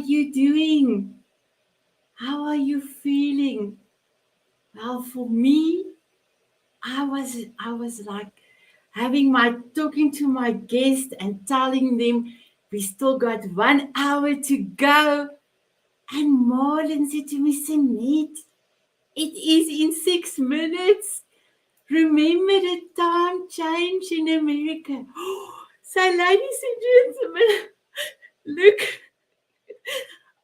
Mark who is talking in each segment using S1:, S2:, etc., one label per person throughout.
S1: you doing? How are you feeling? Well, for me, I was like talking to my guest and telling them we still got 1 hour to go. And Marlon said to me, Sunit, it is in 6 minutes. Remember the time change in America. So, ladies and gentlemen, look,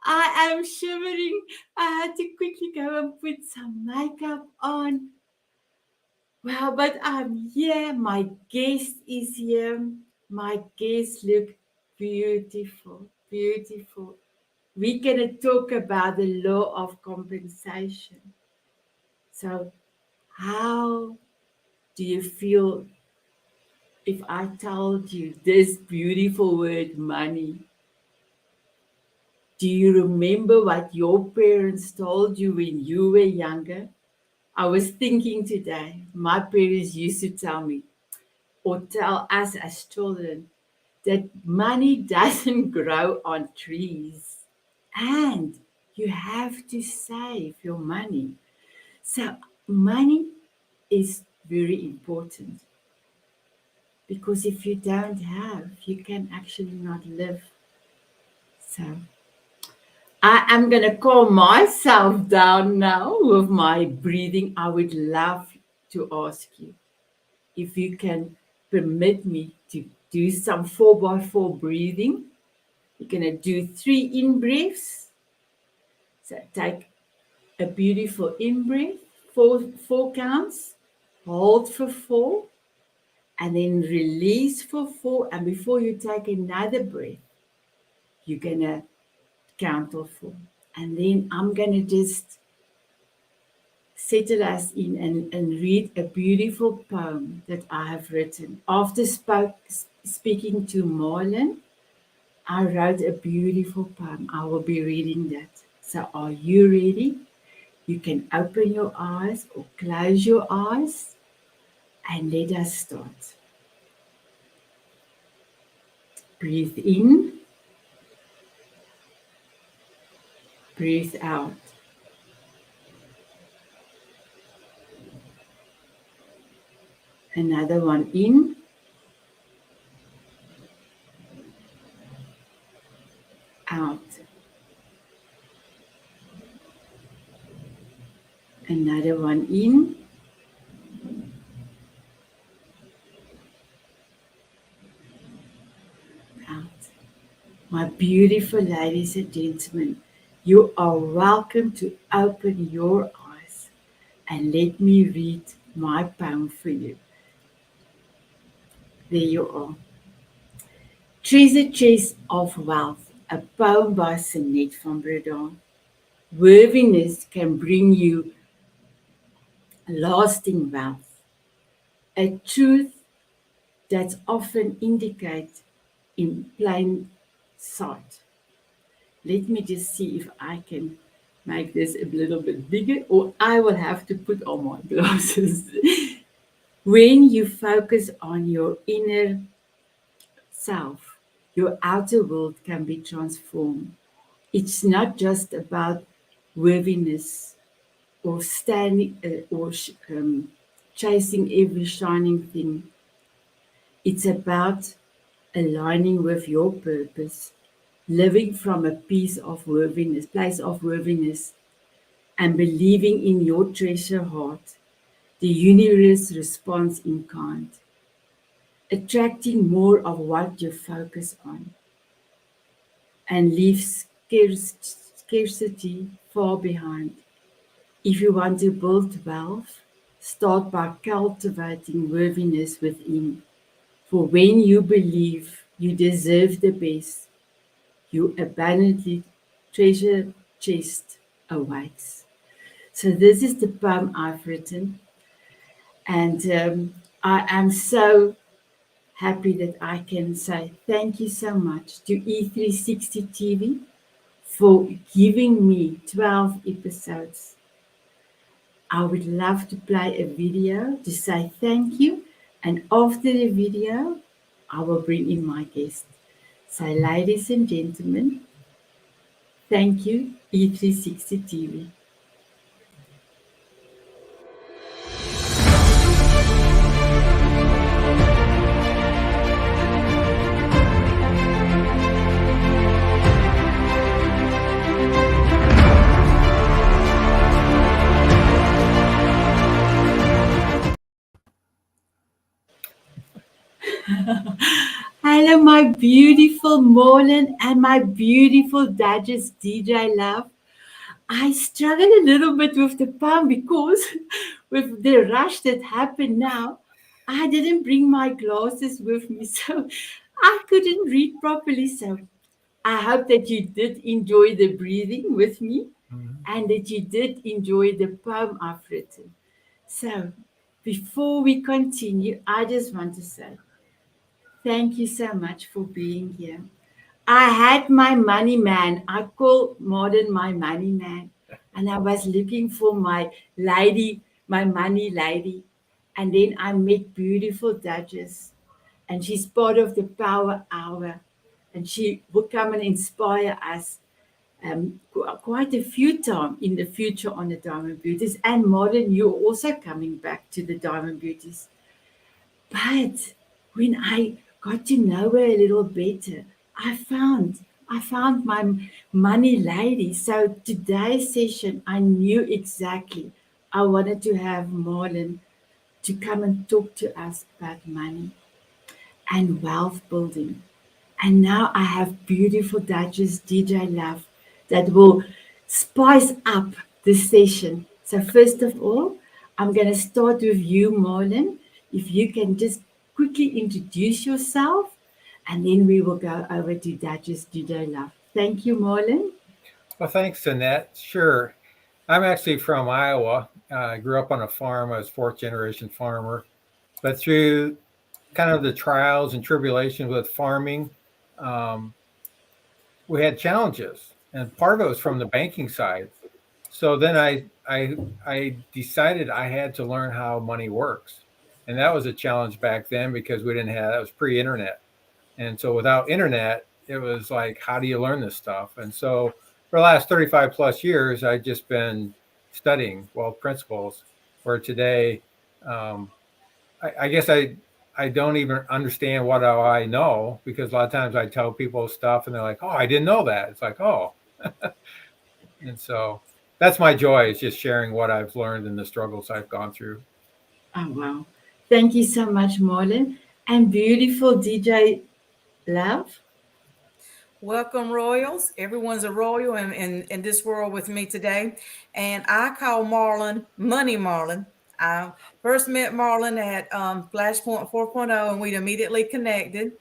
S1: I am shivering. I had to quickly go and put some makeup on. Well, but I'm here. My guest is here. My guest look beautiful, beautiful. We're going to talk about the law of compensation. So, how do you feel if I told you this beautiful word, money? Do you remember what your parents told you when you were younger? I was thinking today, my parents used to tell me, or tell us as children, that money doesn't grow on trees and you have to save your money. So, money is very important because if you don't have, you can actually not live. So, I am going to calm myself down now with my breathing. I would love to ask you if you can permit me to do some 4x4 breathing. You're going to do 3 in breaths. So take a beautiful in breath, four counts, hold for 4, and then release for 4. And before you take another breath, you're going to count off 4. And then I'm going to just settle us in and read a beautiful poem that I have written. After speaking to Marlon, I wrote a beautiful poem. I will be reading that. So are you ready? You can open your eyes or close your eyes and let us start. Breathe in, breathe out. Another one in, out. Another one in, out. My beautiful ladies and gentlemen, you are welcome to open your eyes and let me read my poem for you. There you are. Treasure Chest of Wealth, a poem by Sunit van Breda. Worthiness can bring you lasting wealth, a truth that's often indicated in plain sight. Let me just see if I can make this a little bit bigger, or I will have to put on my glasses. When you focus on your inner self, your outer world can be transformed. It's not just about worthiness or standing chasing every shining thing. It's about aligning with your purpose, living from a place of worthiness, and believing in your treasure heart. The universe responds in kind, attracting more of what you focus on, and leaves scarcity far behind. If you want to build wealth, start by cultivating worthiness within. For when you believe you deserve the best, your abundantly treasure chest awaits. So this is the poem I've written, and I am so happy that I can say thank you so much to E360 TV for giving me 12 episodes. I would love to play a video to say thank you, and after the video, I will bring in my guest. So, ladies and gentlemen, Thank you, E360 TV. Hello, my beautiful Morlan and my beautiful Duchess DJ love. I struggle a little bit with the poem because with the rush that happened now, I didn't bring my glasses with me, so I couldn't read properly. So I hope that you did enjoy the breathing with me
S2: Mhm.
S1: and that you did enjoy the poem I've written. So before we continue, I just want to say thank you so much for being here. I had my money man. I call Modern my money man. And I was looking for my lady, my money lady. And then I met beautiful Duchess. And she's part of the Power Hour. And she will come and inspire us quite a few times in the future on the Diamond Beauties. And Modern, you're also coming back to the Diamond Beauties. But when I got to know her a little better, I found my money lady. So today's session, I knew exactly I wanted to have Marlon to come and talk to us about money and wealth building. And now I have beautiful Duchess DJ Love that will spice up the session. So, first of all, I'm going to start with you, Marlon. If you can just quickly introduce yourself, and then we will go over to Duchess DJ Love. Thank you, Marlon.
S2: Well, thanks, Annette. Sure. I'm actually from Iowa. I grew up on a farm. I was fourth generation farmer. But through kind of the trials and tribulations with farming, um, we had challenges, and part of it was from the banking side. So then I decided I had to learn how money works, and that was a challenge back then because we didn't have that was pre-internet. And so without internet, it was like, how do you learn this stuff? And so for the last 35 plus years, I've just been studying wealth principles. Where today, um, I guess I don't even understand what I know because a lot of times I tell people stuff and they're like, "Oh, I didn't know that." It's like, "Oh," and so that's my joy is just sharing what I've learned and the struggles I've gone through.
S1: Oh, wow. Thank you so much, Marlon. And beautiful DJ Love.
S3: Welcome, Royals. Everyone's a Royal in this world with me today. And I call Marlon Money Marlon. I first met Marlon at Flashpoint 4.0 and we immediately connected.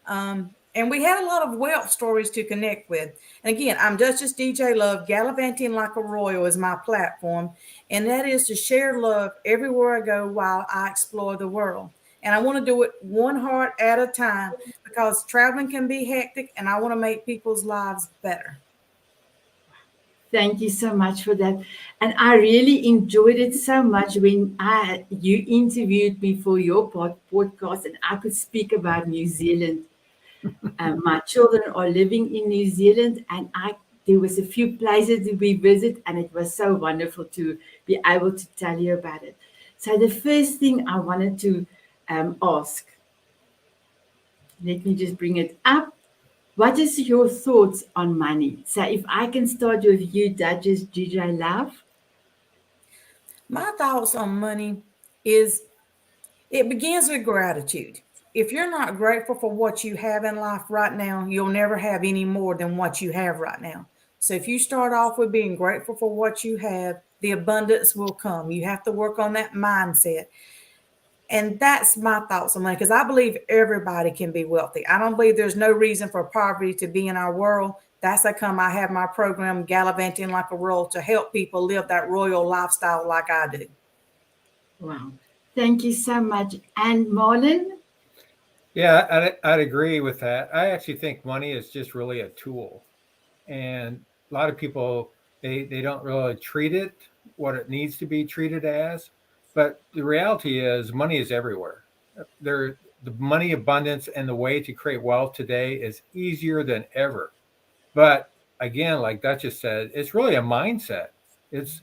S3: And we had a lot of wealth stories to connect with. And again, I'm Duchess DJ Love. Gallivanting like a Royal is my platform. And that is to share love everywhere I go while I explore the world. And I want to do it one heart at a time because traveling can be hectic and I want to make people's lives better.
S1: Thank you so much for that. And I really enjoyed it so much when you interviewed me for your podcast and I could speak about New Zealand. My children are living in New Zealand and there was a few places that we visit and it was so wonderful to be able to tell you about it. So the first thing I wanted to ask, let me just bring it up. What is your thoughts on money? So if I can start with you, Duchess DJ Love.
S3: My thoughts on money is it begins with gratitude. If you're not grateful for what you have in life right now, you'll never have any more than what you have right now. So if you start off with being grateful for what you have, the abundance will come. You have to work on that mindset. And that's my thoughts on money because I believe everybody can be wealthy. I don't believe there's no reason for poverty to be in our world. That's how come I have my program, Gallivanting Like a Royal, to help people live that royal lifestyle like I do.
S1: Wow. Thank you so much. And Marlon?
S2: Yeah, I'd agree with that. I actually think money is just really a tool, and a lot of people they don't really treat it what it needs to be treated as. But the reality is, money is everywhere. The money abundance and the way to create wealth today is easier than ever. But again, like Duchess said, it's really a mindset. It's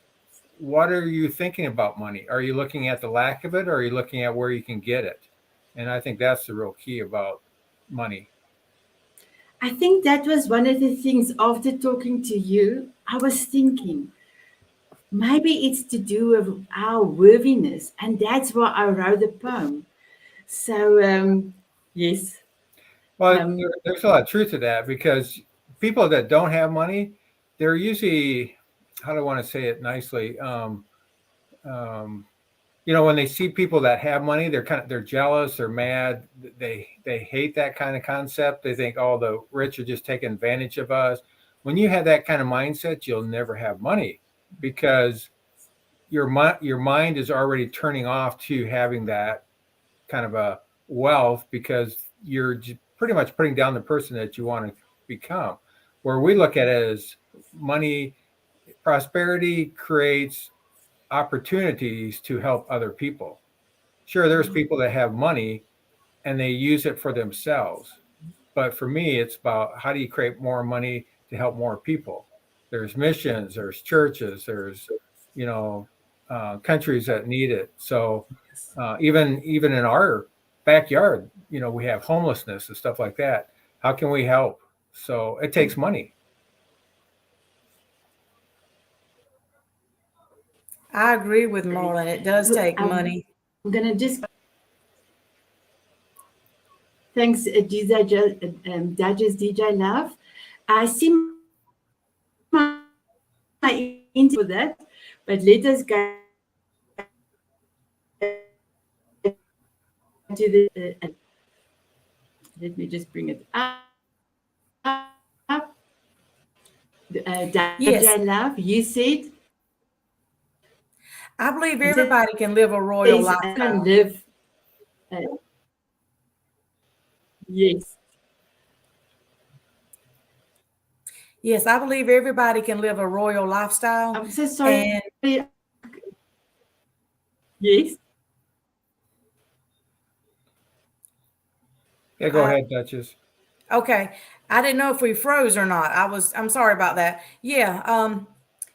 S2: what are you thinking about money? Are you looking at the lack of it, or are you looking at where you can get it? And I think that's the real key about money.
S1: I think that was one of the things after talking to you. I was thinking maybe it's to do with our worthiness, and that's why I wrote the poem. So, yes,
S2: Well,
S1: um,
S2: there's a lot of truth to that because people that don't have money, they're usually, how do I want to say it nicely? Um, when they see people that have money, they're jealous, they're mad, they hate that kind of concept. They think, oh, the rich are just taking advantage of us. When you have that kind of mindset, you'll never have money because your mind is already turning off to having that kind of a wealth because you're pretty much putting down the person that you want to become. Where we look at it as money, prosperity creates opportunities to help other people. Sure, there's people that have money and they use it for themselves. But for me, it's about how do you create more money to help more people? There's missions, there's churches, there's, you know, countries that need it. So even in our backyard, we have homelessness and stuff like that. How can we help? So it takes money.
S3: I agree with Marlon. It does take
S1: I'm
S3: money.
S1: gonna just thanks, Duchess DJ Love. I see my internet for that, but let us go to let me just bring it up. DJ
S3: Yes,
S1: Love, you said
S3: I believe
S1: it says
S3: everybody can live a royal
S1: can live.
S3: lifestyle.
S1: Uh, yes,
S3: Yes, I believe everybody can live a royal lifestyle.
S1: I'm so sorry.
S3: And
S1: Yes,
S2: Yeah, go
S3: I,
S2: ahead, Duchess.
S3: okay, I didn't know if we froze or not. I'm sorry about that. Yeah,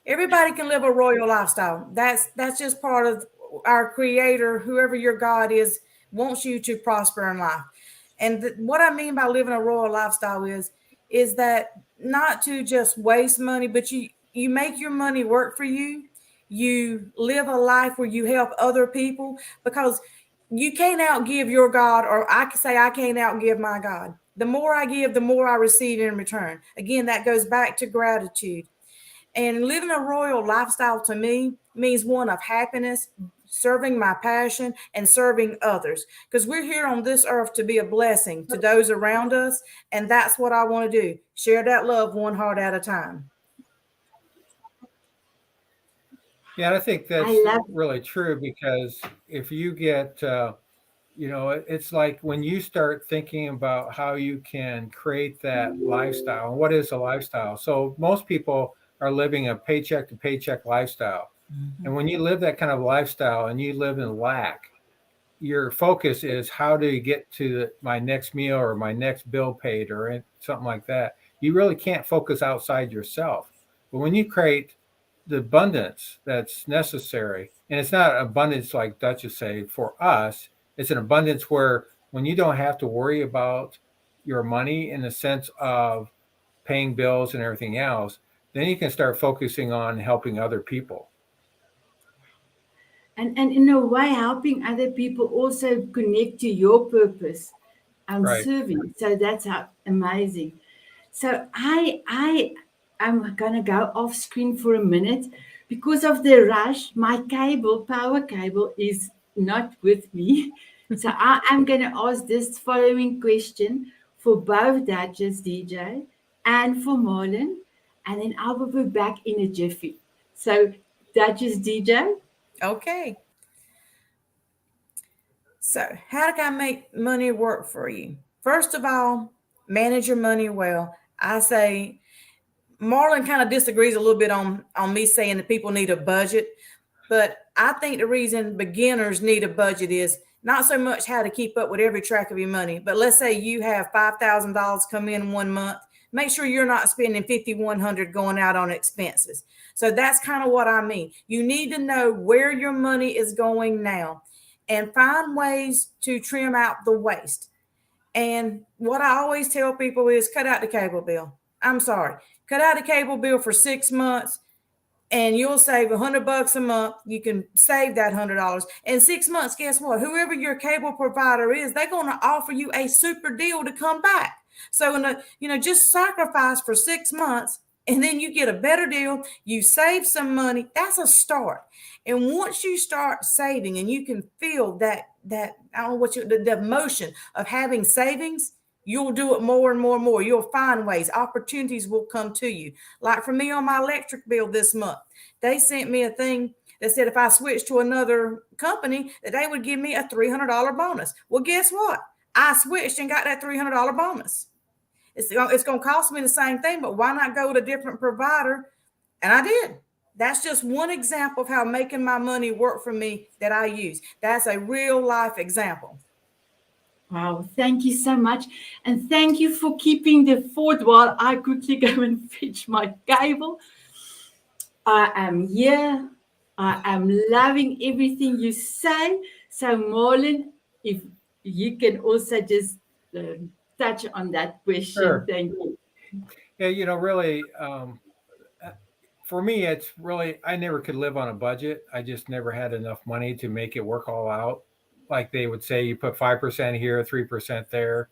S3: everybody can live a royal lifestyle. That's just part of our creator, whoever your God is, wants you to prosper in life. And what I mean by living a royal lifestyle is that not to just waste money, but you make your money work for you. You live a life where you help other people because you can't outgive your God, or I can say I can't outgive my God. The more I give, the more I receive in return. Again, that goes back to gratitude. And living a royal lifestyle to me means one of happiness, serving my passion, and serving others. Because we're here on this earth to be a blessing to those around us. And that's what I want to do, share that love one heart at a time.
S2: Yeah, and I think
S1: I
S2: that's
S1: love.
S2: really true because if you get, it's like when you start thinking about how you can create that lifestyle. What is a lifestyle? So most people are living a paycheck to paycheck lifestyle. And when you live that kind of lifestyle and you live in lack, your focus is how do you get to my next meal or my next bill paid or something like that. You really can't focus outside yourself. But when you create the abundance that's necessary, and it's not abundance like Duchess say for us, it's an abundance where when you don't have to worry about your money in the sense of paying bills and everything else, then you can start focusing on helping other people.
S1: And in a way helping other people also connect to your purpose and
S2: Right.
S1: serving. So that's how amazing. So I'm gonna go off screen for a minute because of the rush. My power cable, is not with me. So I am gonna ask this following question for both Duchess DJ and for Marlon, and then I will be back in a jiffy. So Duchess DJ.
S3: Okay. So, how can I make money work for you? First of all, manage your money well. I say Marlon kind of disagrees a little bit on me saying that people need a budget, but I think the reason beginners need a budget is not so much how to keep up with every track of your money, but let's say you have $5,000 come in one month. make sure you're not spending $5,100 going out on expenses. So that's kind of what I mean. You need to know where your money is going now and find ways to trim out the waste. And what I always tell people is cut out the cable bill. I'm sorry. Cut out the cable bill for 6 months and you'll save $100 a month. You can save that $100 in 6 months. Guess what? Whoever your cable provider is, they're going to offer you a super deal to come back. So, just sacrifice for 6 months and then you get a better deal. You save some money. That's a start. And once you start saving and you can feel that I don't know what the emotion of having savings, you'll do it more and more and more. You'll find ways, opportunities will come to you. Like for me on my electric bill this month, they sent me a thing that said if I switched to another company, that they would give me a $300 bonus. Well, guess what? I switched and got that $300 bonus. It's going to cost me the same thing, but why not go with a different provider? And I did. That's just one example of how making my money work for me that I use. That's a real life example.
S1: Wow, thank you so much. And thank you for keeping the fort while I quickly go and fetch my cable. I am here. I am loving everything you say. So, Marlon, if you can also just touch on that question.
S2: Sure.
S1: Thank you.
S2: Yeah, really, for me, it's really, I never could live on a budget. I just never had enough money to make it work all out. Like they would say, you put 5% here, 3% there.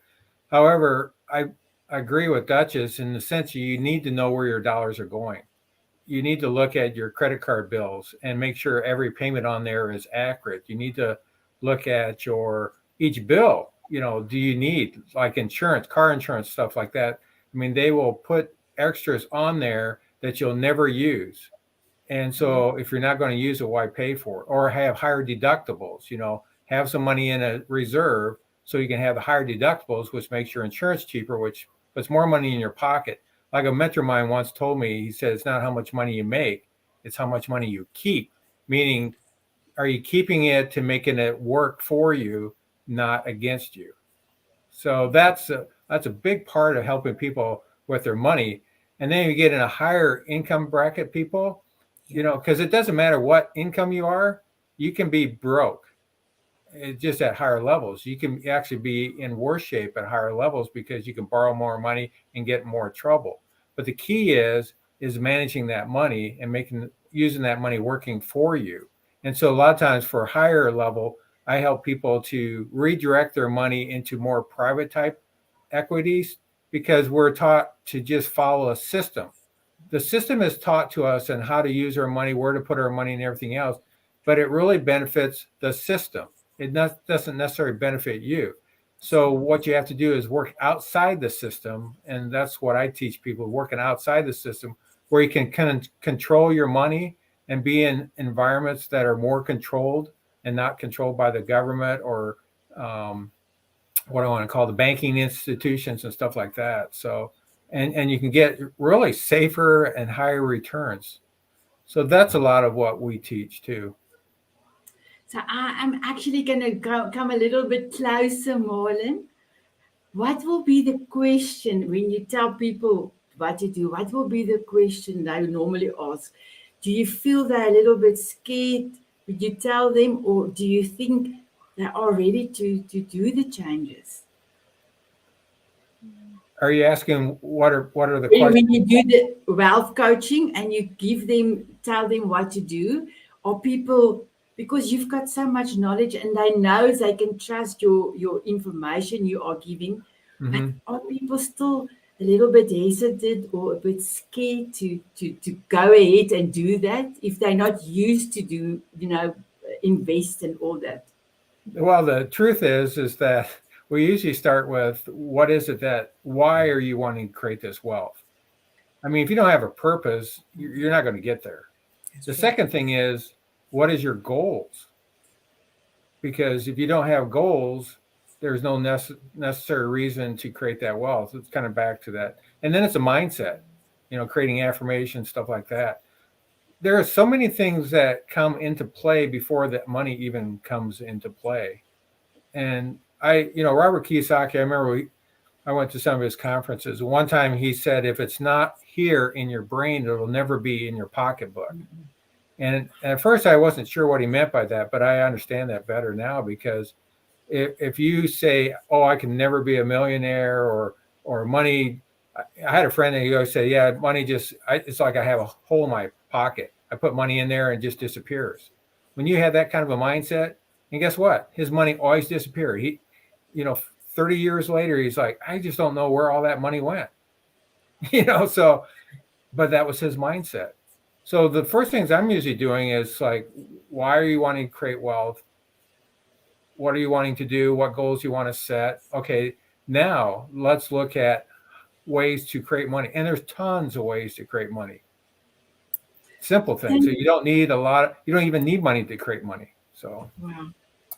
S2: However, I agree with Duchess in the sense you need to know where your dollars are going. You need to look at your credit card bills and make sure every payment on there is accurate. You need to look at each bill. Do you need like insurance, car insurance, stuff like that? I mean, they will put extras on there that you'll never use. And so if you're not going to use it, why pay for it? Or have higher deductibles, have some money in a reserve so you can have the higher deductibles, which makes your insurance cheaper, which puts more money in your pocket. Like a mentor of mine once told me, he said, it's not how much money you make, it's how much money you keep. Meaning, are you keeping it to making it work for you, not against you? So that's a big part of helping people with their money. And then you get in a higher income bracket people, because it doesn't matter what income you are, you can be broke. It's just at higher levels. You can actually be in worse shape at higher levels because you can borrow more money and get more trouble. But the key is managing that money and using that money working for you. And so a lot of times for higher level, I help people to redirect their money into more private type equities because we're taught to just follow a system. The system is taught to us on how to use our money, where to put our money and everything else, but it really benefits the system. It doesn't necessarily benefit you. So what you have to do is work outside the system. And that's what I teach people, working outside the system, where you can kind of control your money and be in environments that are more controlled and not controlled by the government or what I want to call the banking institutions and stuff like that. So, and you can get really safer and higher returns. So that's a lot of what we teach too.
S1: So I'm actually going to come a little bit closer, Marlon. What will be the question when you tell people what to do? What will be the question they normally ask? Do you feel they're a little bit scared? Would you tell them, or do you think they are ready to do the changes?
S2: Are you asking what are the questions?
S1: When you do the wealth coaching and you tell them what to do, are people, because you've got so much knowledge and they know they can trust your information you are giving, but are people still a little bit hesitant or a bit scared to go ahead and do that if they're not used to do, invest and all that?
S2: Well, the truth is that we usually start with why are you wanting to create this wealth? I mean, if you don't have a purpose, you're not going to get there. The second thing is, what is your goals? Because if you don't have goals, there's no necessary reason to create that wealth. It's kind of back to that. And then it's a mindset, creating affirmations, stuff like that. There are so many things that come into play before that money even comes into play. And Robert Kiyosaki, I remember I went to some of his conferences. One time he said, if it's not here in your brain, it'll never be in your pocketbook. And at first I wasn't sure what he meant by that, but I understand that better now, because if you say, oh, I can never be a millionaire, or money, I had a friend that he always say, yeah, money it's like I have a hole in my pocket. I put money in there and it just disappears. When you have that kind of a mindset, and guess what? His money always disappeared. 30 years later, he's like, I just don't know where all that money went. So, but that was his mindset. So the first things I'm usually doing is like, why are you wanting to create wealth? What are you wanting to do? What goals you want to set? Okay, now let's look at ways to create money. And there's tons of ways to create money. Simple things. So you don't even need money to create money. So
S1: Wow,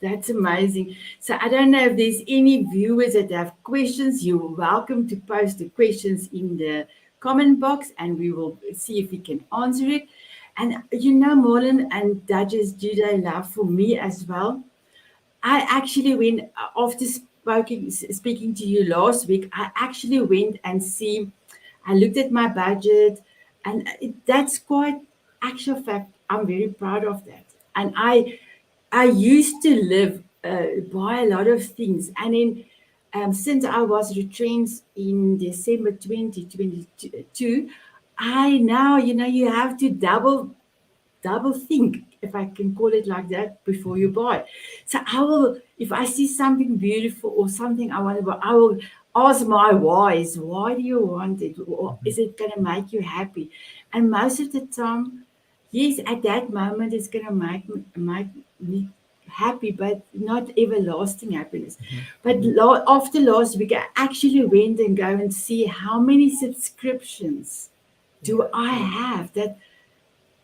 S1: that's amazing. So I don't know if there's any viewers that have questions. You're welcome to post the questions in the comment box, and we will see if we can answer it. And Marlon and Duchess Judah Love, for me as well, I actually went after speaking to you last week. I actually went and I looked at my budget, and that's quite actual fact. I'm very proud of that. And I used to live buy a lot of things, and then since I was retrenched in December 2022, I now you have to double think, if I can call it like that, before you buy. So I will, if I see something beautiful or something I want to buy, I will ask my whys. Why do you want it? Or is it going to make you happy? And most of the time, yes, at that moment, it's going to make me happy, but not everlasting happiness. But after last week, I actually went and go and see how many subscriptions do I have, that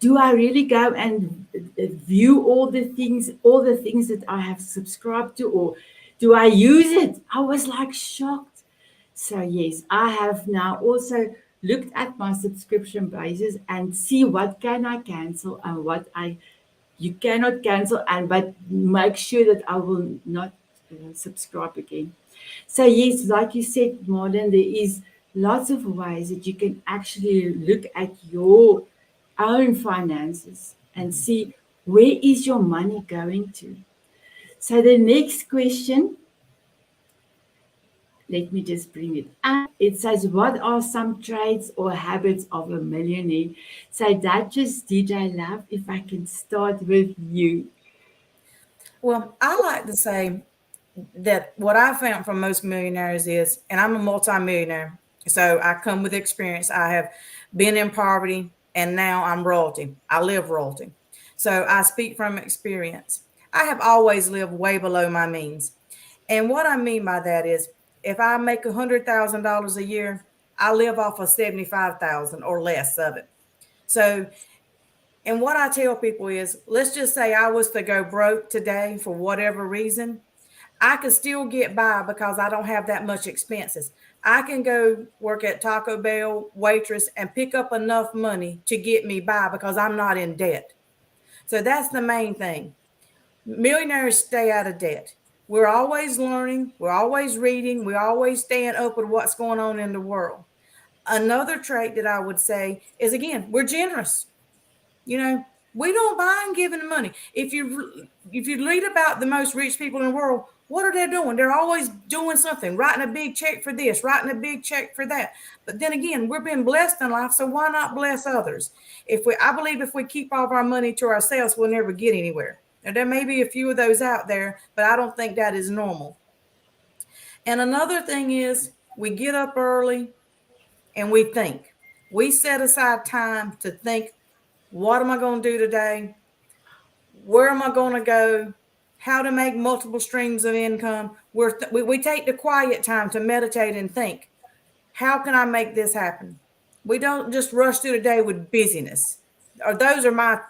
S1: do I really go and view all the things that I have subscribed to, or do I use it? I was like shocked. So yes, I have now also looked at my subscription basis and see what can I cancel and what you cannot cancel, and but make sure that I will not subscribe again. So yes, like you said, Marlon, there is lots of ways that you can actually look at your own finances and see where is your money going to. So the next question, let me just bring it up. It says, what are some traits or habits of a millionaire? So that just DJ Love, if I can start with you.
S3: Well, I like to say that what I found from most millionaires is, and I'm a multimillionaire, so I come with experience. I have been in poverty and now I'm royalty. I live royalty. So I speak from experience. I have always lived way below my means. And what I mean by that is if I make $100,000 a year, I live off of 75,000 or less of it. So, and what I tell people is, let's just say I was to go broke today for whatever reason, I can still get by because I don't have that much expenses. I can go work at Taco Bell, waitress, and pick up enough money to get me by because I'm not in debt. So that's the main thing. Millionaires stay out of debt. We're always learning, we're always reading, we're always staying up with what's going on in the world. Another trait that I would say is, again, we're generous. You know, we don't mind giving money. If you read about the most rich people in the world, what are they doing? They're always doing something, writing a big check for this, writing a big check for that. But then again, we're being blessed in life, so why not bless others? I believe if we keep all of our money to ourselves, we'll never get anywhere. Now, there may be a few of those out there, but I don't think that is normal. And another thing is, we get up early and we think. We set aside time to think, what am I going to do today? Where am I going to go? How to make multiple streams of income. We take the quiet time to meditate and think, how can I make this happen? We don't just rush through the day with busyness. Or those are my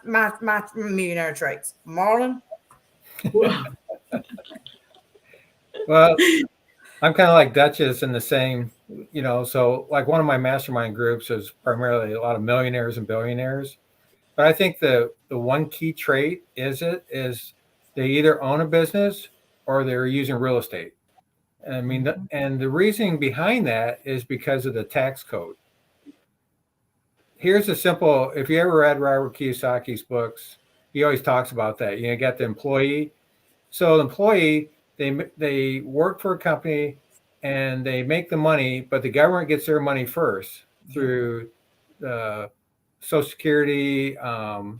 S3: millionaire traits. Marlon?
S1: Wow.
S2: well, I'm kind of like Duchess in the same, so like one of my mastermind groups is primarily a lot of millionaires and billionaires. But I think the one key trait is they either own a business or they're using real estate. I mean, and the reasoning behind that is because of the tax code. Here's a simple, if you ever read Robert Kiyosaki's books, he always talks about that. You got the employee. So the employee, they work for a company and they make the money, but the government gets their money first through the Social Security,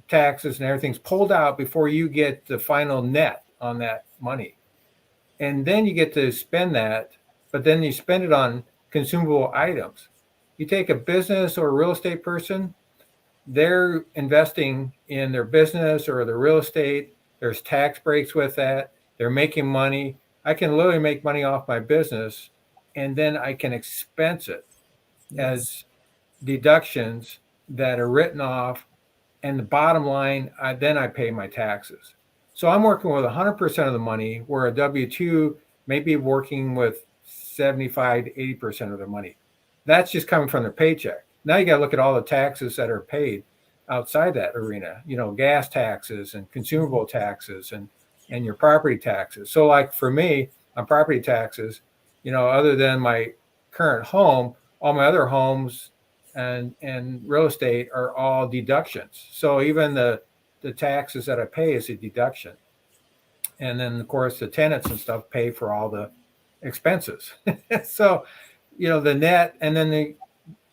S2: taxes, and everything's pulled out before you get the final net on that money. And then you get to spend that, but then you spend it on consumable items. You take a business or a real estate person, they're investing in their business or their real estate. There's tax breaks with that. They're making money. I can literally make money off my business, and then I can expense it as deductions that are written off. And the bottom line, then I pay my taxes. So I'm working with 100% of the money, where a W-2 may be working with 75 to 80% of the money. That's just coming from their paycheck. Now you got to look at all the taxes that are paid outside that arena, gas taxes and consumable taxes and your property taxes. So like for me, on property taxes, other than my current home, all my other homes and real estate are all deductions. So even the taxes that I pay is a deduction. And then of course the tenants and stuff pay for all the expenses. So, the net, and then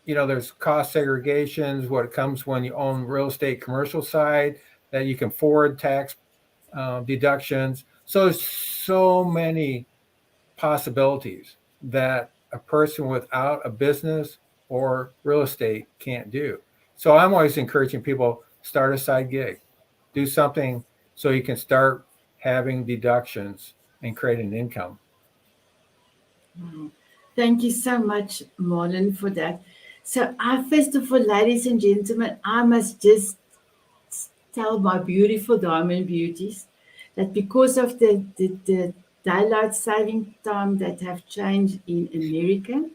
S2: there's cost segregations, what comes when you own real estate commercial side, that you can forward tax deductions. So there's so many possibilities that a person without a business or real estate can't do. So I'm always encouraging people, start a side gig, do something so you can start having deductions and create an income.
S1: Thank you so much, Marlon, for that. So, first of all, ladies and gentlemen, I must just tell my beautiful diamond beauties that because of the daylight saving time that have changed in America,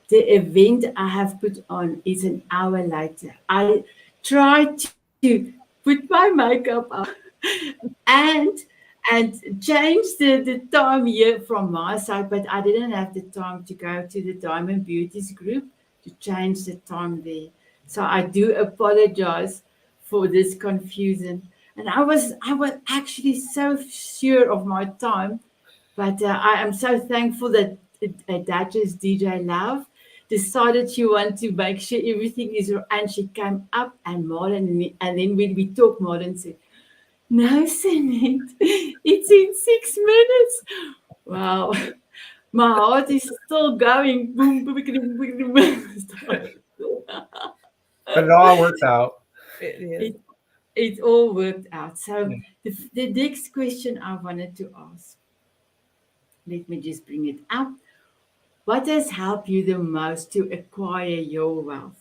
S1: the event I have put on is an hour later. I tried to put my makeup on and change the time here from my side, but I didn't have the time to go to the Diamond Beauties group to change the time there. So I do apologize for this confusion. And I was actually so sure of my time, but I am so thankful that Duchess DJ Love decided she wanted to make sure everything is right, and she came up and Marlon, and then when we talked, Marlon said, "No, Senate, it's in 6 minutes." Wow, my heart is still going. Boom, boom, boom, boom, boom.
S2: But it all works out.
S3: It is.
S1: It, it all worked out. So the next question I wanted to ask, let me just bring it up. What has helped you the most to acquire your wealth?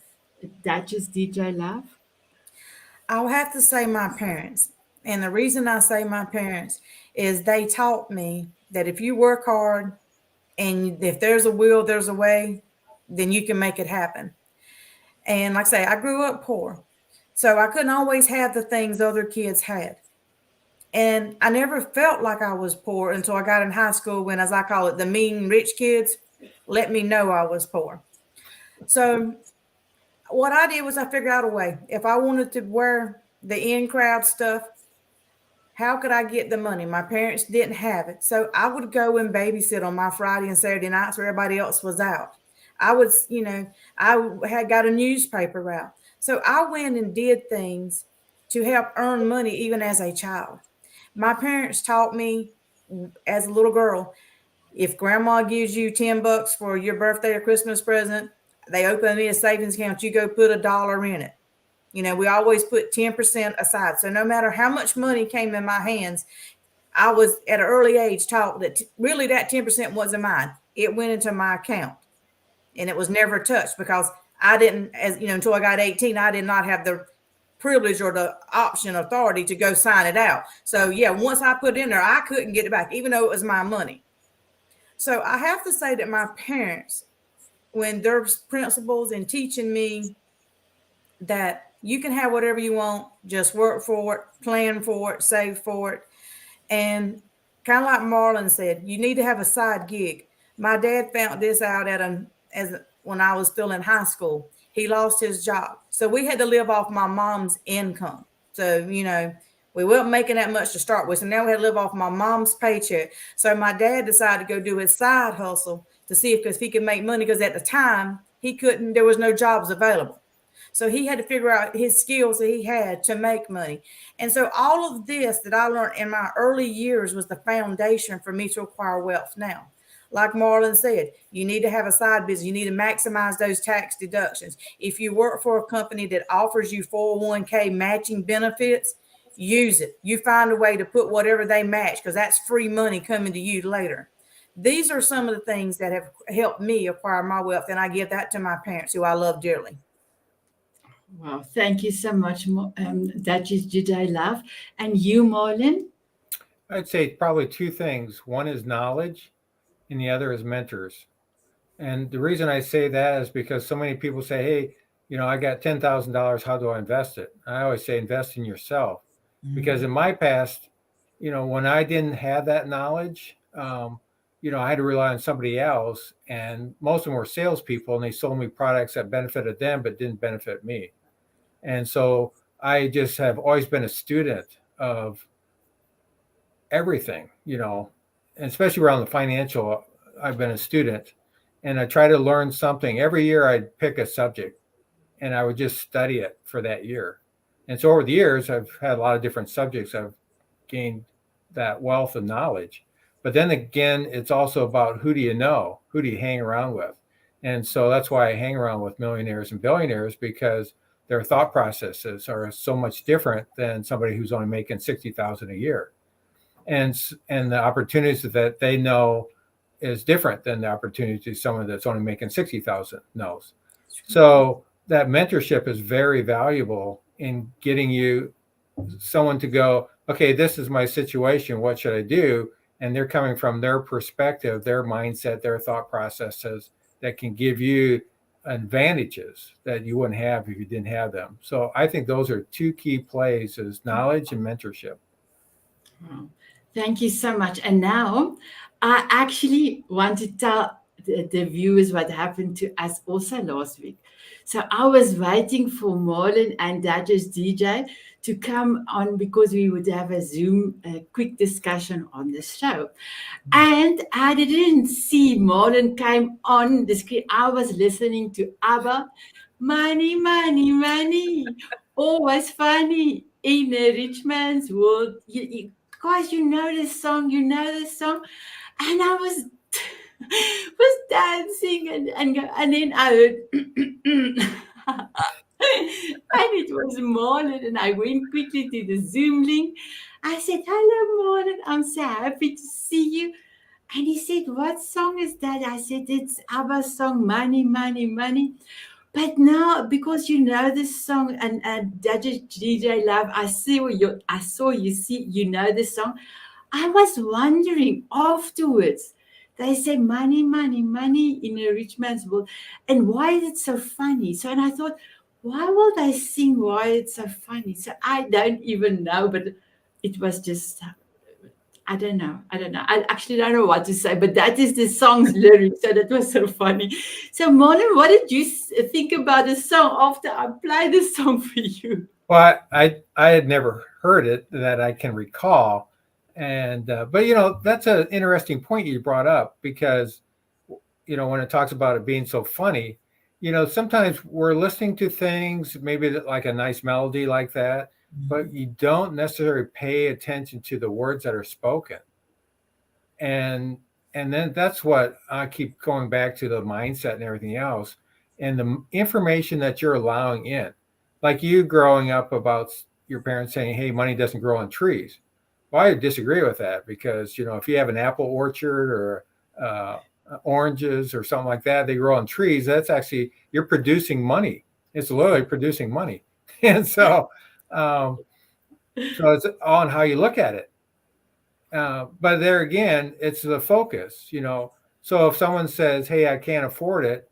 S1: Duchess DJ Love?
S3: I'll have to say my parents. And the reason I say my parents is they taught me that if you work hard and if there's a will, there's a way, then you can make it happen. And like I say, I grew up poor. So I couldn't always have the things other kids had. And I never felt like I was poor until I got in high school when, as I call it, the mean rich kids let me know I was poor. So what I did was I figured out a way. If I wanted to wear the in crowd stuff, how could I get the money? My parents didn't have it. So I would go and babysit on my Friday and Saturday nights where everybody else was out. I was, I had got a newspaper route. So I went and did things to help earn money even as a child. My parents taught me as a little girl, if grandma gives you $10 for your birthday or Christmas present, they open me a savings account, you go put $1 in it. We always put 10% aside. So no matter how much money came in my hands, I was at an early age taught that really that 10% wasn't mine. It went into my account and it was never touched because I didn't, until I got 18, I did not have the privilege or the option authority to go sign it out. So yeah, once I put it in there, I couldn't get it back, even though it was my money. So I have to say that my parents, when their principles in teaching me that you can have whatever you want, just work for it, plan for it, save for it. And kind of like Marlon said, you need to have a side gig. My dad found this out at a as when I was still in high school. He lost his job, so we had to live off my mom's income. So we weren't making that much to start with, so now we had to live off my mom's paycheck. So my dad decided to go do his side hustle to see if he could make money, because at the time he couldn't. There was no jobs available. So he had to figure out his skills that he had to make money. And so all of this that I learned in my early years was the foundation for me to acquire wealth now. Like Marlon said, you need to have a side business. You need to maximize those tax deductions. If you work for a company that offers you 401k matching benefits, use it. You find a way to put whatever they match, because that's free money coming to you later. These are some of the things that have helped me acquire my wealth, and I give that to my parents, who I love dearly.
S1: Wow, thank you so much, Duchess Juday Love. And you, Marlon?
S2: I'd say probably two things. One is knowledge, and the other is mentors. And the reason I say that is because so many people say, hey, I got $10,000. How do I invest it? I always say invest in yourself. Because in my past, when I didn't have that knowledge, I had to rely on somebody else. And most of them were salespeople, and they sold me products that benefited them but didn't benefit me. And so I just have always been a student of everything, and especially around the financial. I've been a student, and I try to learn something. Every year I'd pick a subject and I would just study it for that year. And so over the years, I've had a lot of different subjects. I've gained that wealth of knowledge. But then again, it's also about who do you know? Who do you hang around with? And so that's why I hang around with millionaires and billionaires, because their thought processes are so much different than somebody who's only making 60,000 a year. And the opportunities that they know is different than the opportunity someone that's only making 60,000 knows. So that mentorship is very valuable in getting you someone to go, okay, this is my situation. What should I do? And they're coming from their perspective, their mindset, their thought processes that can give you advantages that you wouldn't have if you didn't have them. So I think those are two key plays: is knowledge and mentorship.
S1: Wow. Thank you so much. And now I actually want to tell the viewers what happened to us also last week. So I was waiting for Marlon and Duchess DJ to come on, because we would have a Zoom quick discussion on the show. And I didn't see Marlon came on the screen. I was listening to ABBA, money, money, money, always funny in a rich man's world. Guys, you know this song, and I was was dancing and then I heard and it was Marlon, and I went quickly to the Zoom link. I said, "Hello, Marlon. I'm so happy to see you." And he said, "What song is that?" I said, "It's ABBA's song, Money, Money, Money." But now, because you know this song, and DJ Love, I saw you see, you know this song. I was wondering afterwards. They say money, money, money in a rich man's world, and why is it so funny? So, and I thought, why will they sing? Why it's so funny? So I don't even know, but it was just, I don't know. I don't know. I actually don't know what to say, but that is the song's lyrics. So that was so funny. So, Marlon, what did you think about the song after I played the song for you?
S2: Well, I had never heard it that I can recall. And but that's an interesting point you brought up, because when it talks about it being so funny, sometimes we're listening to things, maybe like a nice melody like that, but you don't necessarily pay attention to the words that are spoken. And then that's what I keep going back to, the mindset and everything else, and the information that you're allowing in. Like you growing up about your parents saying, hey, money doesn't grow on trees. Well, I disagree with that, because if you have an apple orchard or oranges or something like that, they grow on trees. That's actually, you're producing money. It's literally producing money. And so it's on how you look at it. But there again, it's the focus. So if someone says, hey, I can't afford it,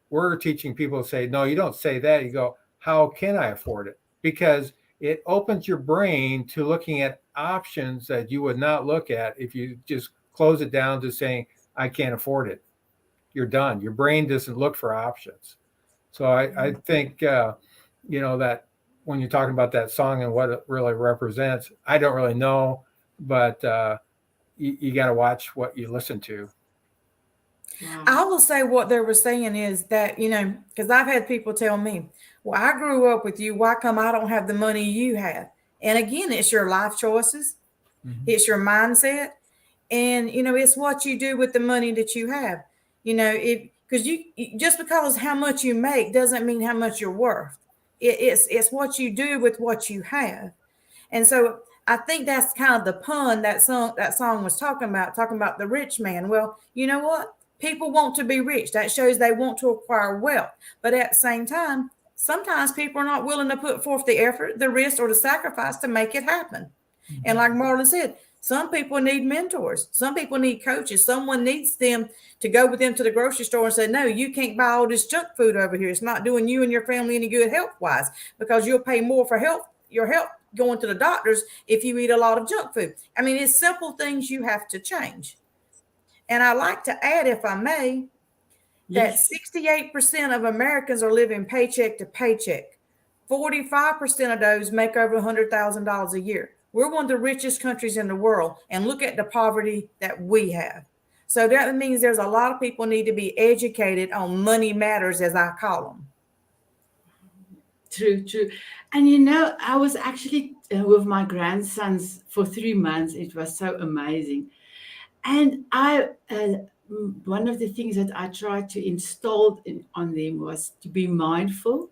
S2: we're teaching people to say, no, you don't say that. You go, how can I afford it? Because it opens your brain to looking at options that you would not look at if you just close it down to saying, I can't afford it. You're done. Your brain doesn't look for options. So I think, that when you're talking about that song and what it really represents, I don't really know, but you got to watch what you listen to.
S1: Wow.
S3: I will say what they were saying is that, because I've had people tell me, well, I grew up with you. Why come I don't have the money you have? And again, it's your life choices,
S2: Mhm.
S3: it's your mindset, and it's what you do with the money that you have. If because just because how much you make doesn't mean how much you're worth. It's what you do with what you have. And so I think that's kind of the pun that song was talking about the rich man. Well, you know what? People want to be rich. That shows they want to acquire wealth. But at the same time, sometimes people are not willing to put forth the effort, the risk, or the sacrifice to make it happen. And like Marlon said, some people need mentors. Some people need coaches. Someone needs them to go with them to the grocery store and say, no, you can't buy all this junk food over here. It's not doing you and your family any good health wise, because you'll pay more for your health going to the doctors if you eat a lot of junk food. I mean, it's simple things you have to change. And I like to add, if I may, that
S1: Yes.
S3: 68% of Americans are living paycheck to paycheck. 45% of those make over $100,000 a year. We're one of the richest countries in the world, and look at the poverty that we have. So that means there's a lot of people need to be educated on money matters, as I call them.
S1: True, true. And I was actually with my grandsons for 3 months. It was so amazing. And one of the things that I tried to install on them was to be mindful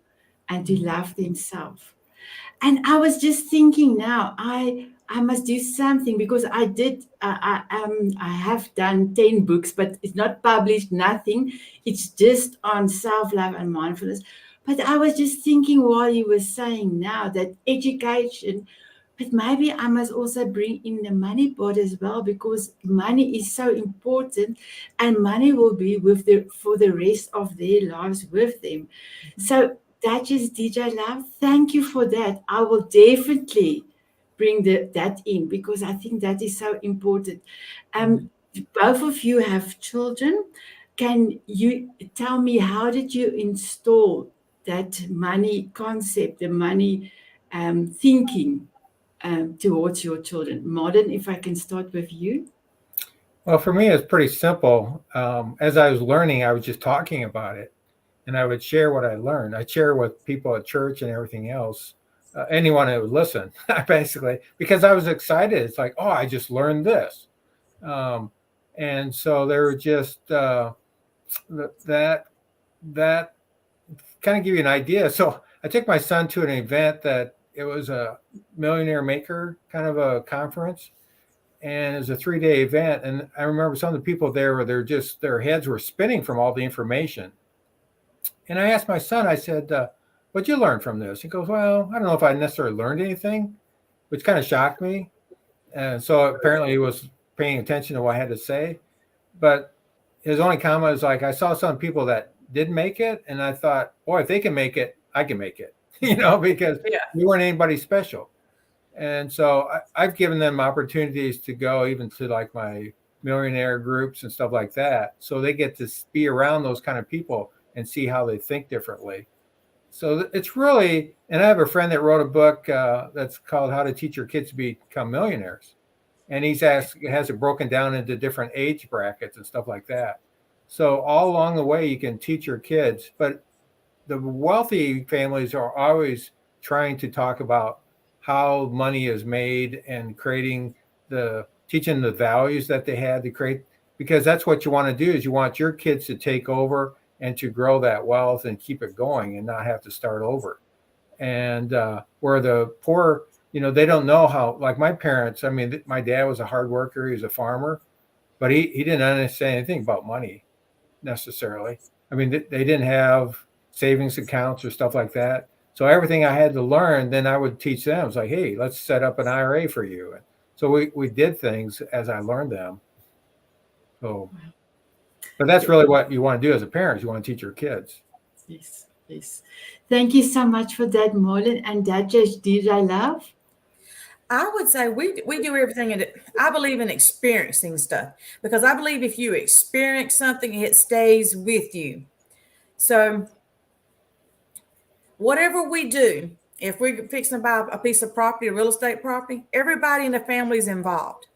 S1: and to love themselves. And I was just thinking now, I must do something because I have done 10 books, but it's not published, nothing. It's just on self-love and mindfulness. But I was just thinking while you were saying now that education, but maybe I must also bring in the money part as well, because money is so important and money will be with the for the rest of their lives with them. So that is DJ Love. Thank you for that. I will definitely bring that in because I think that is so important. Um, Both of you have children. Can you tell me how did you install that money concept, the money thinking towards your children? Modern, if I can start with you.
S2: Well, for me, it's pretty simple. As I was learning, I was just talking about it, and I would share what I learned. I'd share with people at church and everything else, anyone that would listen, basically, because I was excited. It's like, oh, I just learned this. Um, and so they were just that that kind of give you an idea. So I took my son to an event that it was a millionaire maker kind of a conference, and it was a 3-day event. And I remember some of the people there were their heads were spinning from all the information. And I asked my son, I said, "What'd you learn from this?" He goes, "Well, I don't know if I necessarily learned anything," which kind of shocked me. And so apparently he was paying attention to what I had to say. But his only comment was like, I saw some people that didn't make it, and I thought, boy, if they can make it, I can make it, because
S3: Yeah.
S2: we weren't anybody special. And so I've given them opportunities to go even to like my millionaire groups and stuff like that. So they get to be around those kind of people and see how they think differently. So it's really, and I have a friend that wrote a book that's called How to Teach Your Kids to Become Millionaires. And has it broken down into different age brackets and stuff like that. So all along the way, you can teach your kids, but the wealthy families are always trying to talk about how money is made and teaching the values that they had to create, because that's what you want to do is you want your kids to take over and to grow that wealth and keep it going and not have to start over. And where the poor, they don't know how, like my parents, I mean, my dad was a hard worker, he was a farmer, but he didn't understand anything about money necessarily. I mean, they didn't have savings accounts or stuff like that. So everything I had to learn, then I would teach them. It's like, hey, let's set up an IRA for you. And so we did things as I learned them. So, but that's really what you want to do as a parent. You want to teach your kids.
S1: Yes, yes. Thank you so much for that, Marlon. And that just did I love?
S3: I would say we do everything. I believe in experiencing stuff because I believe if you experience something, it stays with you. So whatever we do, if we're fixing to buy a piece of property, a real estate property, everybody in the family is involved.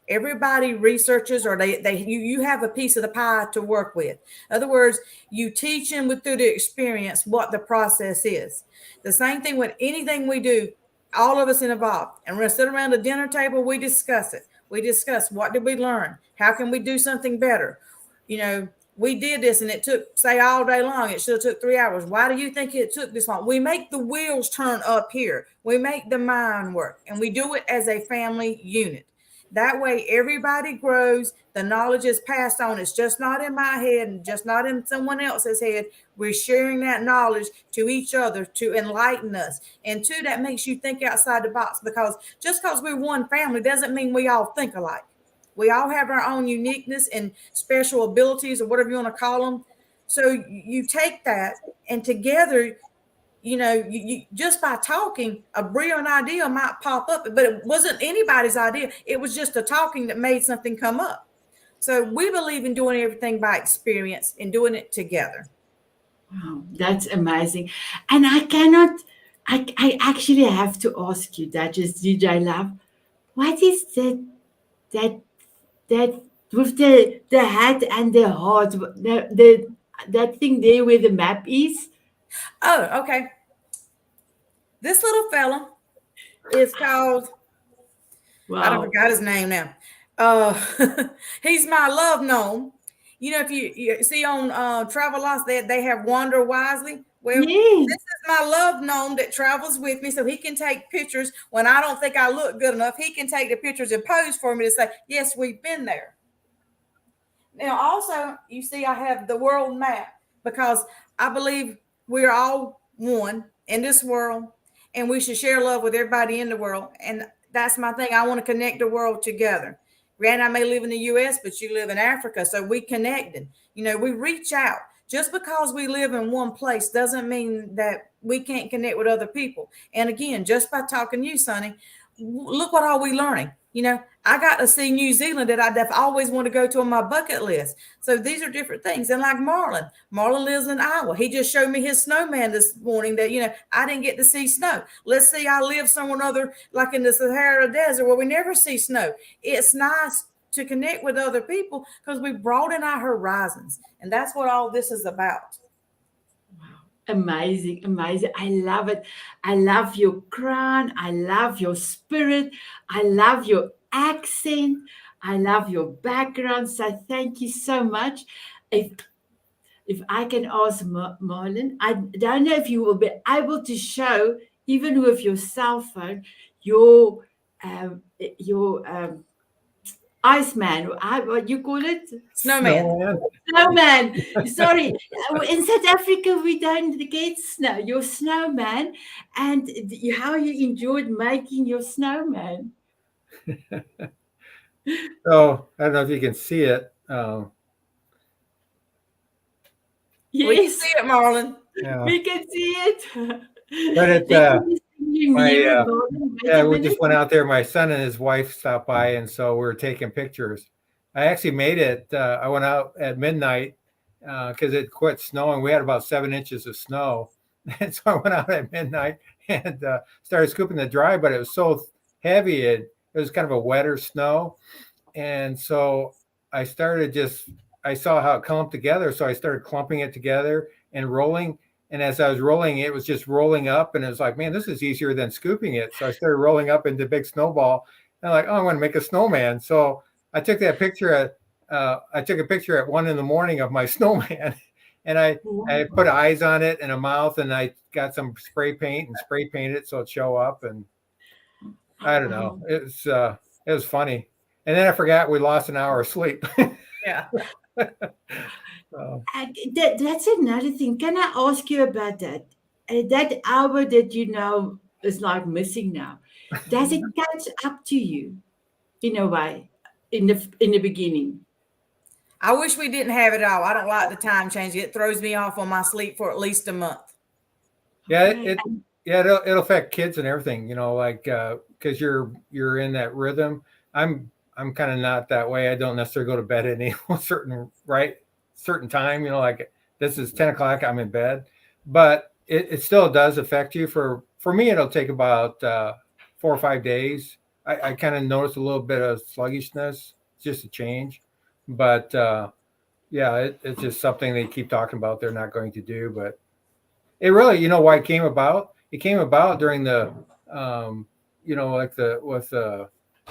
S3: Everybody researches, or you have a piece of the pie to work with. In other words, you teach them through the experience what the process is. The same thing with anything we do, all of us involved. And we're gonna sit around the dinner table, we discuss it. We discuss what did we learn? How can we do something better? You know, we did this and it took, say, all day long. It should have took 3 hours. Why do you think it took this long? We make the wheels turn up here. We make the mind work, and we do it as a family unit. That way, everybody grows. The knowledge is passed on. It's just not in my head and just not in someone else's head. We're sharing that knowledge to each other to enlighten us. And two, that makes you think outside the box, because just because we're one family doesn't mean we all think alike. We all have our own uniqueness and special abilities, or whatever you want to call them. So you take that, and together, you just by talking, a brilliant idea might pop up, but it wasn't anybody's idea. It was just the talking that made something come up. So we believe in doing everything by experience and doing it together.
S1: Wow, that's amazing. And I actually have to ask you, Duchess DJ Love, what is that that with the hat and the heart, that thing there where the map is?
S3: Oh, okay. This little fella is called, I don't
S1: Wow.
S3: forgot his name now. Uh, he's my love gnome. You know, if you see on travel lots, they have wander wisely. Well,
S1: Yes.
S3: this is my love gnome that travels with me, so he can take pictures when I don't think I look good enough. He can take the pictures and pose for me to say, yes, we've been there. Now, also, you see, I have the world map because I believe we're all one in this world, and we should share love with everybody in the world. And that's my thing. I want to connect the world together. Granted, I may live in the U.S., but you live in Africa, so we connected. We reach out. Just because we live in one place doesn't mean that we can't connect with other people. And again, just by talking to you, Sonny, look what all we learning. I got to see New Zealand that I've always want to go to on my bucket list. So these are different things. And like Marlon lives in Iowa. He just showed me his snowman this morning that, I didn't get to see snow. Let's see, I live somewhere other, like in the Sahara Desert, where we never see snow. It's nice to connect with other people because we broaden our horizons. And that's what all this is about.
S1: Amazing, amazing. I love it. I love your crown. I love your spirit. I love your accent. I love your background. So thank you so much. If if I can ask Marlon, I don't know if you will be able to show, even with your cell phone, your Iceman. What you call it?
S3: Snowman.
S2: No,
S1: Snowman. Sorry, in South Africa we don't get snow. Your snowman, and how you enjoyed making your snowman.
S2: so I don't know if you can see it.
S3: We can
S1: Yes,
S3: see it, Marlon.
S2: Yeah,
S1: we can see it.
S2: but it
S1: Let me send you
S2: my
S1: nearer, Marlon. Wait
S2: yeah,
S1: a
S2: we
S1: minute.
S2: just went out there. My son and his wife stopped by, and so we were taking pictures. I actually made it. I went out at midnight because it quit snowing. We had about 7 inches of snow, and so I went out at midnight and started scooping the dry. But it was so heavy, it was kind of a wetter snow, and so I started just. I saw how it clumped together, so I started clumping it together and rolling. And as I was rolling, it was just rolling up, and it was like, man, this is easier than scooping it. So I started rolling up into a big snowball, and I'm like, oh, I'm going to make a snowman. So I took that picture I took a picture at 1 a.m. of my snowman, and I put eyes on it and a mouth, and I got some spray paint and spray painted it so it show up. And I don't know, it was funny. And then I forgot we lost an hour of sleep.
S3: Yeah.
S2: So,
S1: That's another thing. Can I ask you about that? That hour that is like missing now. Does it catch up to you in a way in the beginning?
S3: I wish we didn't have it all. I don't like the time change. It throws me off on my sleep for at least a month.
S2: yeah,
S1: Okay.
S2: it'll affect kids and everything, like because you're in that rhythm. I'm kind of not that way. I don't necessarily go to bed at any certain time. Like this is 10 o'clock. I'm in bed, but it still does affect you. For me, it'll take about 4 or 5 days. I kind of notice a little bit of sluggishness, just a change, but yeah, it's just something they keep talking about. They're not going to do, but it really, why it came about? It came about during the, like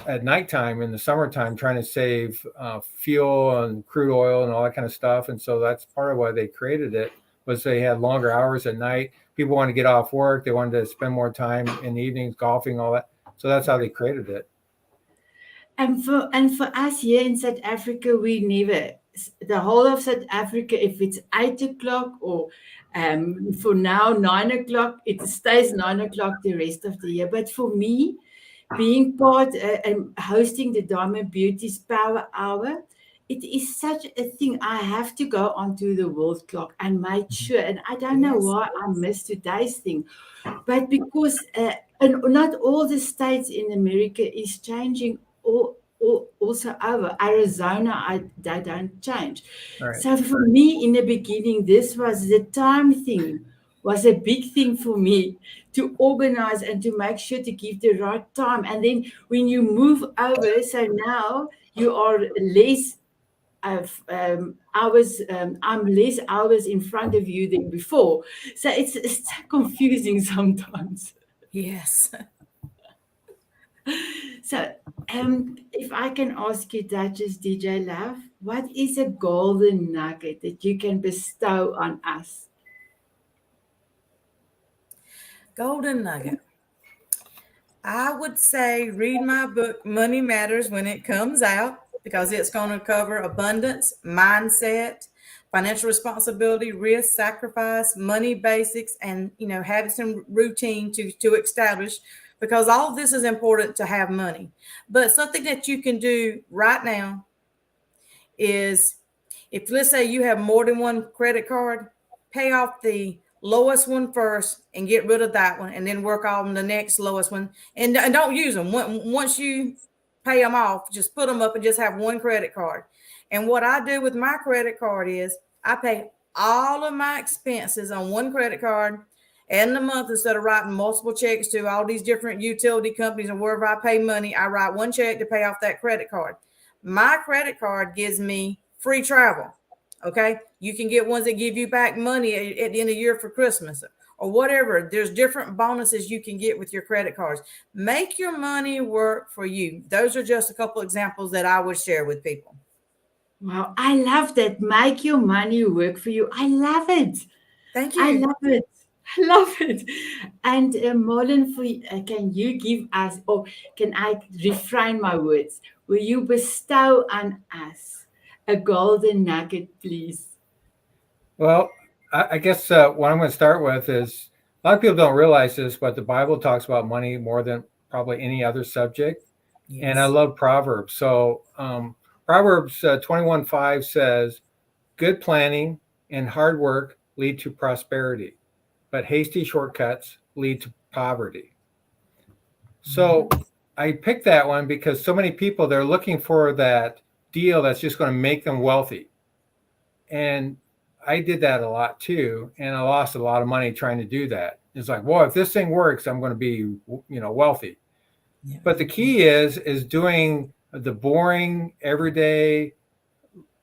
S2: at nighttime in the summertime, trying to save fuel and crude oil and all that kind of stuff. And so that's part of why they created it, was they had longer hours at night. People wanted to get off work. They wanted to spend more time in the evenings, golfing, all that. So that's how they created it.
S1: And for us here in South Africa, we never, the whole of South Africa, if it's 8 o'clock or for now 9 o'clock, it stays 9 o'clock the rest of the year. But for me, being part and hosting the Diamond Beauty's Power Hour, it is such a thing. I have to go onto the world clock and make sure. And I don't know
S3: Yes.
S1: why I missed today's thing, but because and not all the states in America is changing. Also over Arizona, they don't change.
S2: Right.
S1: So for me, in the beginning, this was the time thing was a big thing for me to organize and to make sure to give the right time. And then when you move over, so now you are less of hours. I'm less hours in front of you than before. So it's confusing sometimes.
S3: Yes.
S1: So, if I can ask you, Duchess DJ Love, what is a golden nugget that you can bestow on us?
S3: Golden nugget. I would say read my book, Money Matters, when it comes out, because it's going to cover abundance, mindset, financial responsibility, risk, sacrifice, money basics, and habits and routine to establish. Because all of this is important to have money. But something that you can do right now is, if let's say you have more than one credit card, pay off the lowest one first and get rid of that one, and then work on the next lowest one, and don't use them. Once you pay them off, just put them up and just have one credit card. And what I do with my credit card is I pay all of my expenses on one credit card and the month, instead of writing multiple checks to all these different utility companies and wherever I pay money. I write one check to pay off that credit card. My credit card gives me free travel. Okay. You can get ones that give you back money at the end of the year for Christmas or whatever. There's different bonuses you can get with your credit cards. Make your money work for you. Those are just a couple examples that I would share with people.
S1: Wow, I love that. Make your money work for you. I love it.
S3: Thank you.
S1: I love it. I love it. And Marlon, can you give us, or can I refrain my words? Will you bestow on us a golden nugget, please?
S2: Well, I guess what I'm going to start with is, a lot of people don't realize this, but the Bible talks about money more than probably any other subject.
S3: Yes.
S2: And I love Proverbs. So Proverbs 21:5 says, good planning and hard work lead to prosperity, but hasty shortcuts lead to poverty. So I picked that one because so many people, they're looking for that deal that's just going to make them wealthy. And I did that a lot too. And I lost a lot of money trying to do that. It's like, well, if this thing works, I'm going to be, wealthy. Yeah. But the key is doing the boring, everyday,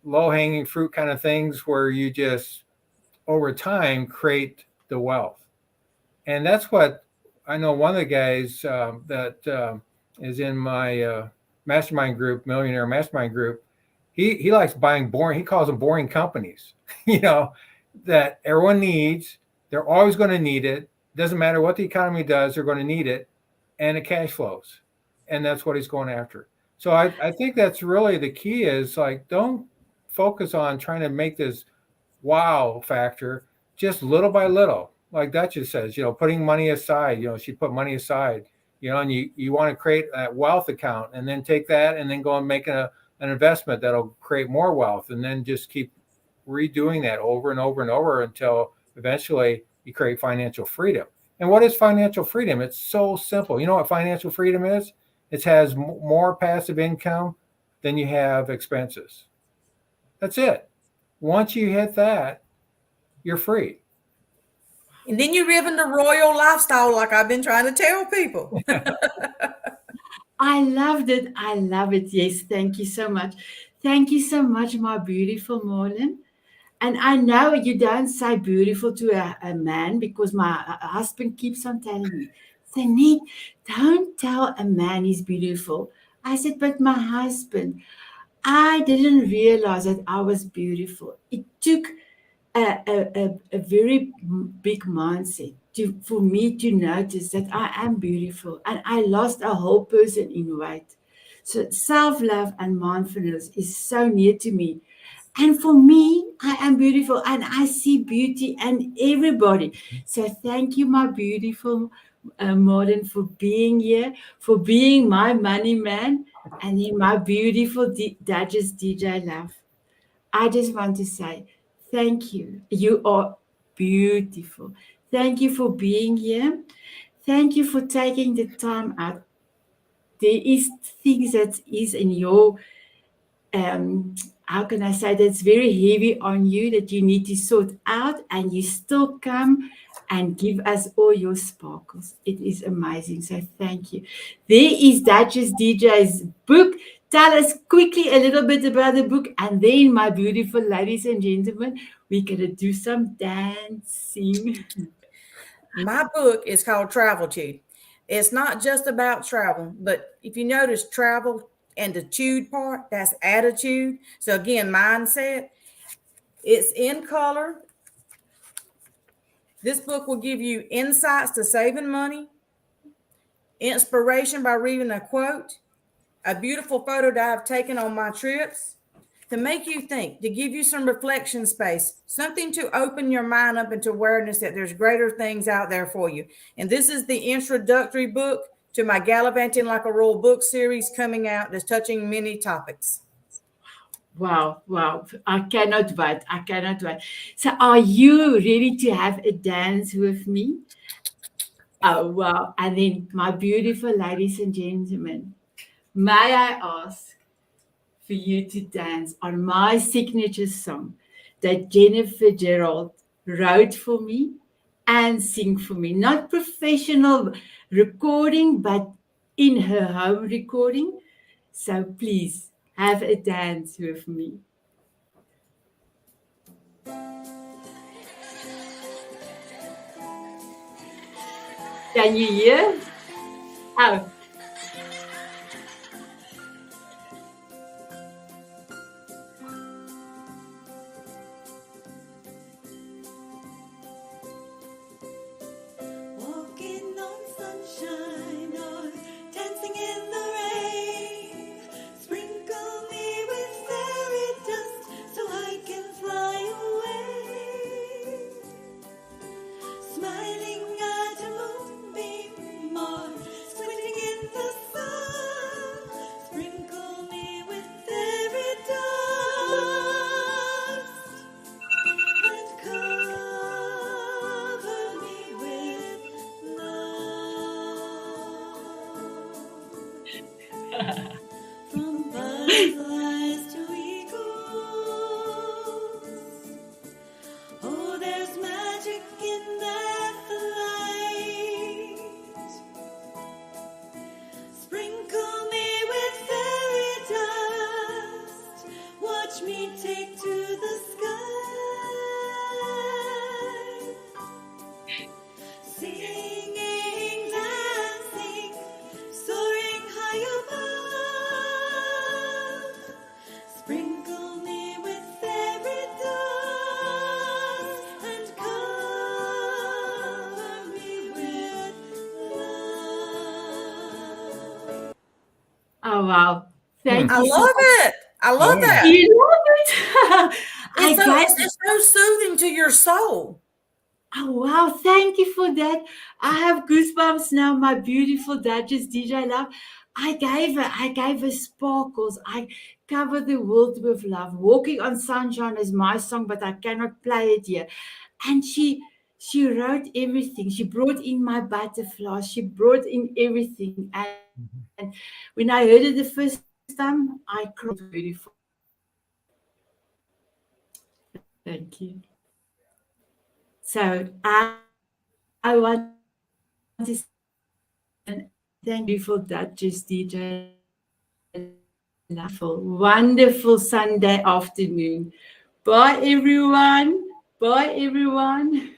S2: low-hanging fruit kind of things where you just, over time, create the wealth. And that's what I know. One of the guys that is in my mastermind group, Millionaire Mastermind Group, he likes buying boring. He calls them boring companies, that everyone needs. They're always going to need it. Doesn't matter what the economy does, they're going to need it, and it cash flows. And that's what he's going after. So I think that's really the key, is like, don't focus on trying to make this wow factor, just little by little. Like Duchess says, putting money aside, she put money aside, and you want to create that wealth account, and then take that and then go and make an investment that'll create more wealth, and then just keep redoing that over and over and over until eventually you create financial freedom. And what is financial freedom? It's so simple. You know what financial freedom is? It has more passive income than you have expenses. That's it. Once you hit that, you're free.
S3: And then you live in the royal lifestyle, like I've been trying to tell people.
S1: I loved it. I love it. Yes, thank you so much. Thank you so much, my beautiful Marlon. And I know you don't say beautiful to a man because my husband keeps on telling me, Sanit, don't tell a man he's beautiful. I said, but my husband, I didn't realize that I was beautiful. It took a very big mindset for me to notice that I am beautiful and I lost a whole person in weight. So self love and mindfulness is so near to me. And for me, I am beautiful and I see beauty in everybody. So thank you, my beautiful Modern, for being here, for being my money man, and then my beautiful Duchess DJ Love. I just want to say thank you. You are beautiful. Thank you for being here. Thank you for taking the time out. There is things that is in your um how can I say that's very heavy on you that you need to sort out, and you still come and give us all your sparkles. It is amazing. So thank you. There is Duchess DJ's book. Tell us quickly a little bit about the book, and then, my beautiful ladies and gentlemen, we're gonna do some dancing.
S3: My book is called Traveltude. It's not just about travel, but if you notice travel and the tude part, that's attitude. So again, mindset. It's in color. This book will give you insights to saving money, inspiration by reading a quote, a beautiful photo that I've taken on my trips, to make you think, to give you some reflection space, something to open your mind up into awareness that there's greater things out there for you. And this is the introductory book to my Gallivanting Like a Royal book series coming out that's touching many topics.
S1: Wow, wow. I cannot wait. I cannot wait. So, are you ready to have a dance with me? Oh, wow. And then, my beautiful ladies and gentlemen, may I ask for you to dance on my signature song that Jennifer Gerald wrote for me and sing for me? Not professional recording, but in her home recording. So, please have a dance with me. Can you hear? Oh,
S4: Walking on sunshine or dancing in the rain. Sprinkle me with fairy dust so I can fly away. Smiling at a moonbeam or squinting in the sun. Sprinkle me with fairy dust and cover me with love. From butterflies to eagles, oh, there's magic in that flight. Sprinkle me with fairy dust, watch me take to the sky. Singing, dancing, soaring high above. Sprinkle me with fairy dust and cover me with love.
S1: oh wow. Thank
S3: I
S1: you so
S3: love
S1: much.
S3: it. I love
S2: Yeah.
S3: that.
S1: You love it. I
S3: It's so,
S1: got
S3: it's so soothing to your soul.
S1: Oh wow, thank you for that. I have goosebumps now, my beautiful Duchess DJ Love. I gave her sparkles. I cover the world with love. Walking on Sunshine is my song, but I cannot play it here. And she wrote everything. She brought in my butterflies. She brought in everything. And when I heard it the first time, I cried. Beautiful. Thank you. So I want to say thank you for that, just DJ. Wonderful, wonderful Sunday afternoon. Bye, everyone. Bye, everyone.